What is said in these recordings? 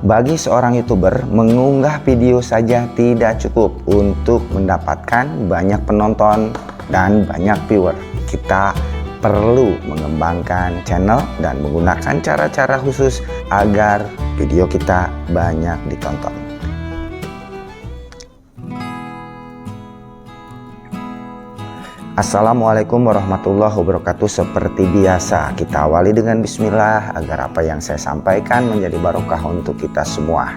Bagi seorang YouTuber, mengunggah video saja tidak cukup untuk mendapatkan banyak penonton dan banyak viewer. Kita perlu mengembangkan channel dan menggunakan cara-cara khusus agar video kita banyak ditonton. Assalamualaikum warahmatullahi wabarakatuh. Seperti biasa, kita awali dengan bismillah agar apa yang saya sampaikan menjadi barokah untuk kita semua.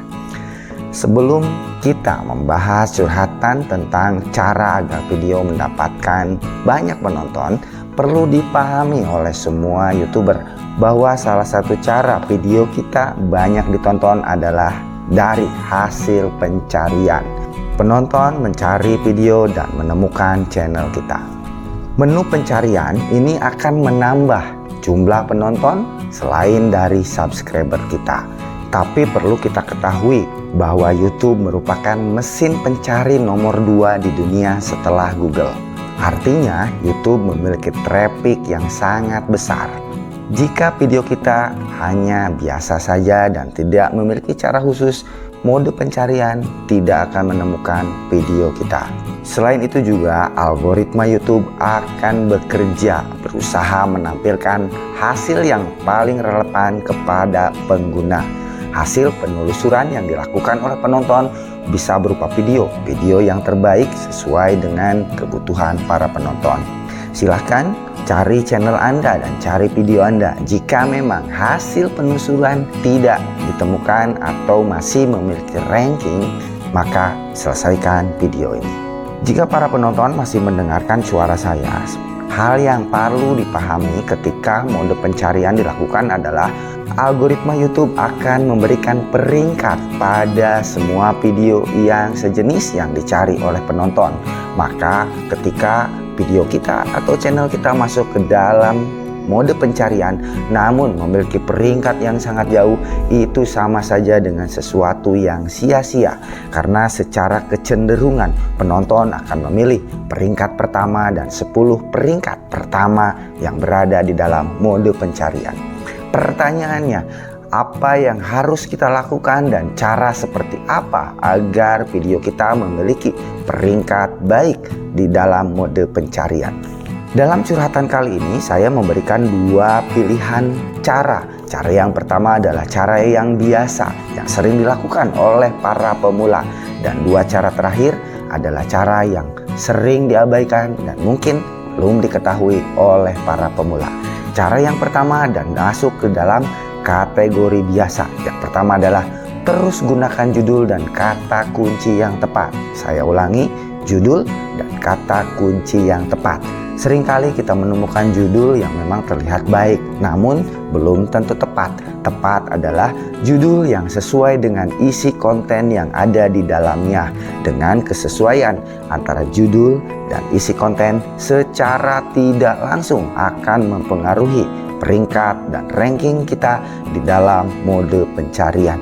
Sebelum kita membahas curhatan tentang cara agar video mendapatkan banyak penonton, perlu dipahami oleh semua YouTuber bahwa salah satu cara video kita banyak ditonton adalah dari hasil pencarian. Penonton mencari video dan menemukan channel kita. Menu pencarian ini akan menambah jumlah penonton selain dari subscriber kita. Tapi perlu kita ketahui bahwa YouTube merupakan mesin pencari nomor 2 di dunia setelah Google. Artinya YouTube memiliki traffic yang sangat besar. Jika video kita hanya biasa saja dan tidak memiliki cara khusus, mode pencarian tidak akan menemukan video kita. Selain itu juga algoritma YouTube akan berusaha menampilkan hasil yang paling relevan kepada pengguna. Hasil penelusuran yang dilakukan oleh penonton bisa berupa video yang terbaik sesuai dengan kebutuhan para penonton. Silahkan cari channel Anda dan cari video Anda. Jika memang hasil penelusuran tidak ditemukan atau masih memiliki ranking, maka selesaikan video ini. Jika para penonton masih mendengarkan suara saya, hal yang perlu dipahami ketika mode pencarian dilakukan adalah algoritma YouTube akan memberikan peringkat pada semua video yang sejenis yang dicari oleh penonton. Maka ketika video kita atau channel kita masuk ke dalam mode pencarian namun memiliki peringkat yang sangat jauh, itu sama saja dengan sesuatu yang sia-sia, karena secara kecenderungan penonton akan memilih peringkat pertama dan 10 peringkat pertama yang berada di dalam mode pencarian. Pertanyaannya, apa yang harus kita lakukan dan cara seperti apa agar video kita memiliki peringkat baik di dalam mode pencarian? Dalam curhatan kali ini saya memberikan 2 pilihan cara. Cara yang pertama adalah cara yang biasa, yang sering dilakukan oleh para pemula. Dan 2 cara terakhir adalah cara yang sering diabaikan dan mungkin belum diketahui oleh para pemula. Cara yang pertama dan masuk ke dalam kategori biasa. Yang pertama adalah terus gunakan judul dan kata kunci yang tepat. Saya ulangi, judul dan kata kunci yang tepat. Seringkali kita menemukan judul yang memang terlihat baik, namun belum tentu tepat. Tepat adalah judul yang sesuai dengan isi konten yang ada di dalamnya. Dengan kesesuaian antara judul dan isi konten secara tidak langsung akan mempengaruhi peringkat dan ranking kita di dalam mode pencarian.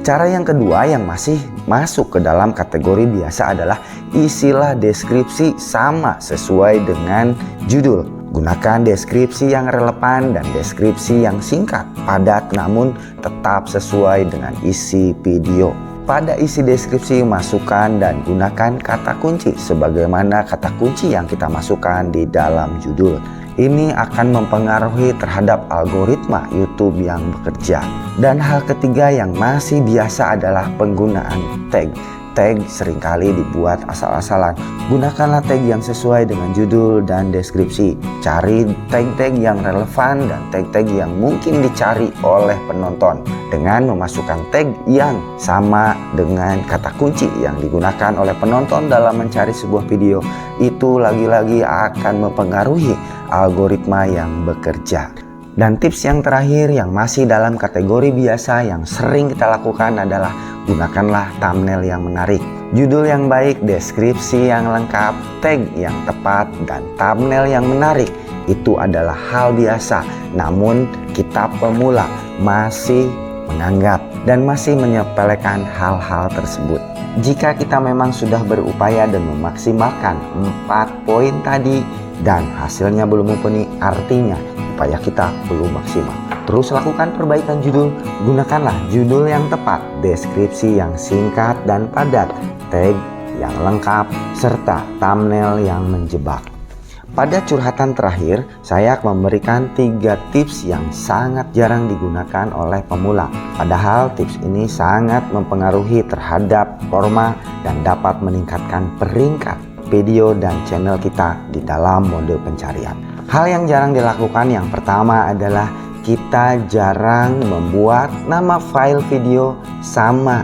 Cara yang kedua yang masih masuk ke dalam kategori biasa adalah isilah deskripsi sama sesuai dengan judul. Gunakan deskripsi yang relevan dan deskripsi yang singkat, padat namun tetap sesuai dengan isi video. Pada isi deskripsi masukkan dan gunakan kata kunci sebagaimana kata kunci yang kita masukkan di dalam judul. Ini akan mempengaruhi terhadap algoritma YouTube yang bekerja. Dan hal ketiga yang masih biasa adalah penggunaan tag. Tag seringkali dibuat asal-asalan. Gunakanlah tag yang sesuai dengan judul dan deskripsi. Cari tag-tag yang relevan dan tag-tag yang mungkin dicari oleh penonton. Dengan memasukkan tag yang sama dengan kata kunci yang digunakan oleh penonton dalam mencari sebuah video, itu lagi-lagi akan mempengaruhi algoritma yang bekerja. Dan tips yang terakhir yang masih dalam kategori biasa yang sering kita lakukan adalah gunakanlah thumbnail yang menarik. Judul yang baik, deskripsi yang lengkap, tag yang tepat, dan thumbnail yang menarik itu adalah hal biasa. Namun kita pemula masih menganggap dan masih menyepelekan hal-hal tersebut. Jika kita memang sudah berupaya dan memaksimalkan 4 poin tadi dan hasilnya belum mumpuni, artinya upaya kita belum maksimal. Terus lakukan perbaikan judul, gunakanlah judul yang tepat, deskripsi yang singkat dan padat, tag yang lengkap, serta thumbnail yang menjebak. Pada curhatan terakhir, saya akan memberikan 3 tips yang sangat jarang digunakan oleh pemula. Padahal tips ini sangat mempengaruhi terhadap performa dan dapat meningkatkan peringkat video dan channel kita di dalam mode pencarian. Hal yang jarang dilakukan yang pertama adalah kita jarang membuat nama file video sama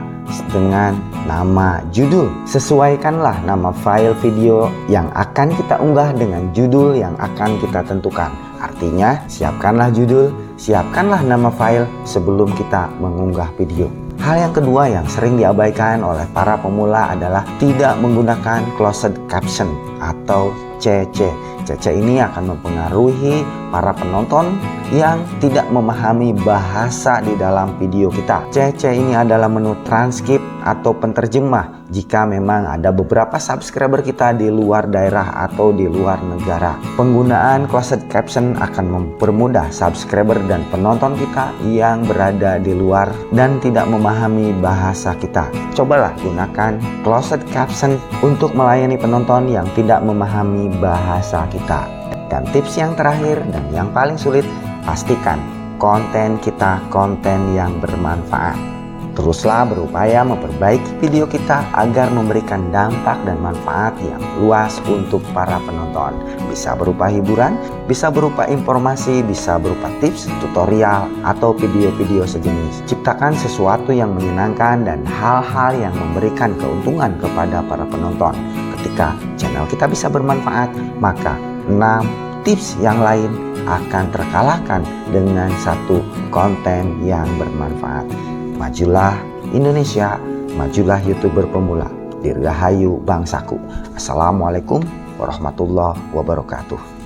dengan nama judul. Sesuaikanlah nama file video yang akan kita unggah dengan judul yang akan kita tentukan. Artinya, siapkanlah judul, siapkanlah nama file sebelum kita mengunggah video. Hal yang kedua yang sering diabaikan oleh para pemula adalah tidak menggunakan closed caption atau CC. CC ini akan mempengaruhi para penonton yang tidak memahami bahasa di dalam video kita. CC ini adalah menu transkrip atau penterjemah jika memang ada beberapa subscriber kita di luar daerah atau di luar negara. Penggunaan closed caption akan mempermudah subscriber dan penonton kita yang berada di luar dan tidak memahami bahasa kita. Cobalah gunakan closed caption untuk melayani penonton yang tidak memahami bahasa kita. Dan tips yang terakhir dan yang paling sulit, pastikan konten kita konten yang bermanfaat. Teruslah berupaya memperbaiki video kita agar memberikan dampak dan manfaat yang luas untuk para penonton. Bisa berupa hiburan, bisa berupa informasi, bisa berupa tips, tutorial, atau video-video sejenis. Ciptakan sesuatu yang menyenangkan dan hal-hal yang memberikan keuntungan kepada para penonton. Ketika channel kita bisa bermanfaat, maka 6 tips yang lain akan terkalahkan dengan satu konten yang bermanfaat. Majulah Indonesia, majulah YouTuber pemula. Dirgahayu bangsaku. Assalamualaikum warahmatullahi wabarakatuh.